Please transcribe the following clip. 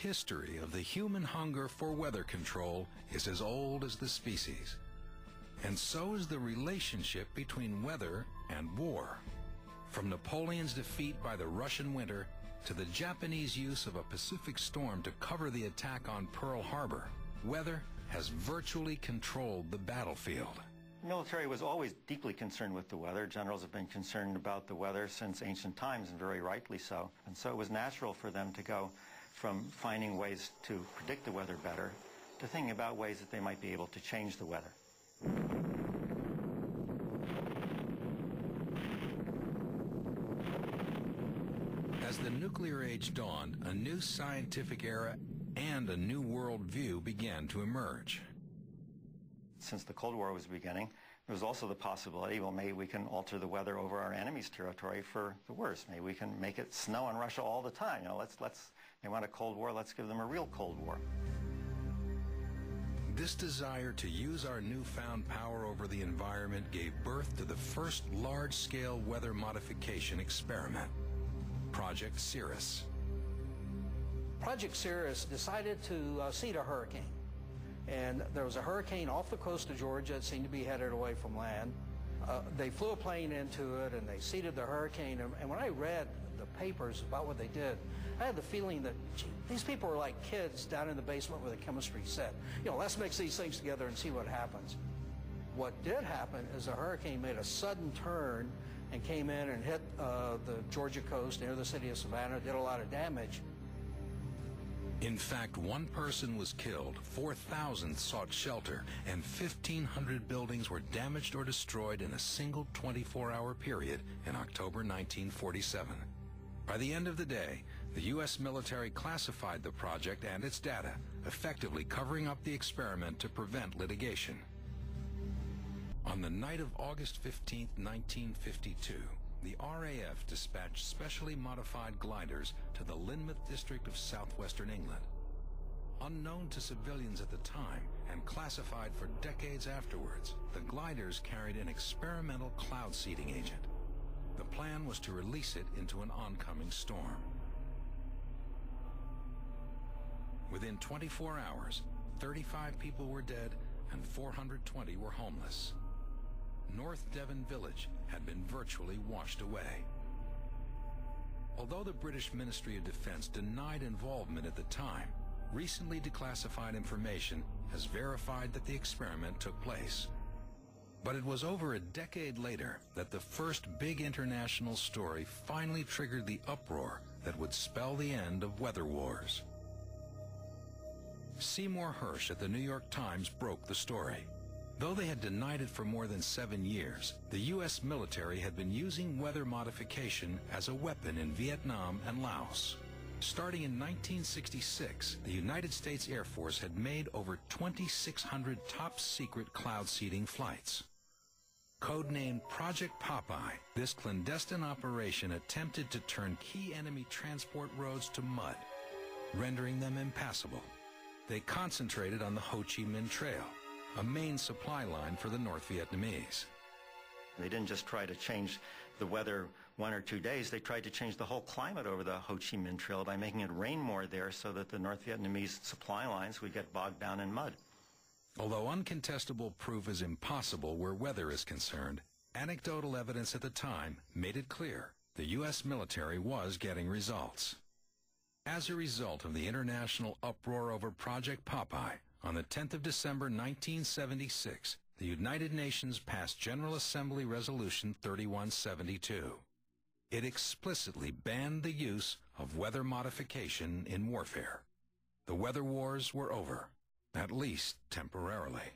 history of the human hunger for weather control is as old as the species. And so is the relationship between weather and war. From Napoleon's defeat by the Russian winter to the Japanese use of a Pacific storm to cover the attack on Pearl Harbor, weather has virtually controlled the battlefield. The military was always deeply concerned with the weather. Generals have been concerned about the weather since ancient times, and very rightly so. And so it was natural for them to go from finding ways to predict the weather better to thinking about ways that they might be able to change the weather. As the nuclear age dawned, a new scientific era and a new worldview began to emerge. Since the Cold War was beginning, there was also the possibility, well, maybe we can alter the weather over our enemy's territory for the worse. Maybe we can make it snow in Russia all the time. You know, they want a Cold War, let's give them a real Cold War. This desire to use our newfound power over the environment gave birth to the first large-scale weather modification experiment, Project Cirrus. Project Cirrus decided to seed a hurricane. And there was a hurricane off the coast of Georgia. It seemed to be headed away from land. They flew a plane into it, and they seeded the hurricane. And when I read the papers about what they did, I had the feeling that, gee, these people were like kids down in the basement with a chemistry set. You know, let's mix these things together and see what happens. What did happen is the hurricane made a sudden turn and came in and hit the Georgia coast near the city of Savannah, did a lot of damage. In fact, one person was killed, 4,000 sought shelter, and 1,500 buildings were damaged or destroyed in a single 24-hour period in October 1947. By the end of the day, the U.S. military classified the project and its data, effectively covering up the experiment to prevent litigation. On the night of August 15, 1952, the RAF dispatched specially modified gliders to the Lynmouth district of southwestern England. Unknown to civilians at the time and classified for decades afterwards, the gliders carried an experimental cloud seeding agent. The plan was to release it into an oncoming storm. Within 24 hours, 35 people were dead and 420 were homeless. North Devon Village had been virtually washed away. Although the British Ministry of Defense denied involvement at the time, recently declassified information has verified that the experiment took place. But it was over a decade later that the first big international story finally triggered the uproar that would spell the end of weather wars. Seymour Hersh at the New York Times broke the story. Though they had denied it for more than 7 years, the U.S. military had been using weather modification as a weapon in Vietnam and Laos. Starting in 1966, the United States Air Force had made over 2,600 top-secret cloud seeding flights. Codenamed Project Popeye, this clandestine operation attempted to turn key enemy transport roads to mud, rendering them impassable. They concentrated on the Ho Chi Minh Trail, a main supply line for the North Vietnamese. They didn't just try to change the weather 1 or 2 days, they tried to change the whole climate over the Ho Chi Minh Trail by making it rain more there so that the North Vietnamese supply lines would get bogged down in mud. Although uncontestable proof is impossible where weather is concerned, anecdotal evidence at the time made it clear the U.S. military was getting results. As a result of the international uproar over Project Popeye, on the 10th of December 1976, the United Nations passed General Assembly Resolution 3172. It explicitly banned the use of weather modification in warfare. The weather wars were over, at least temporarily.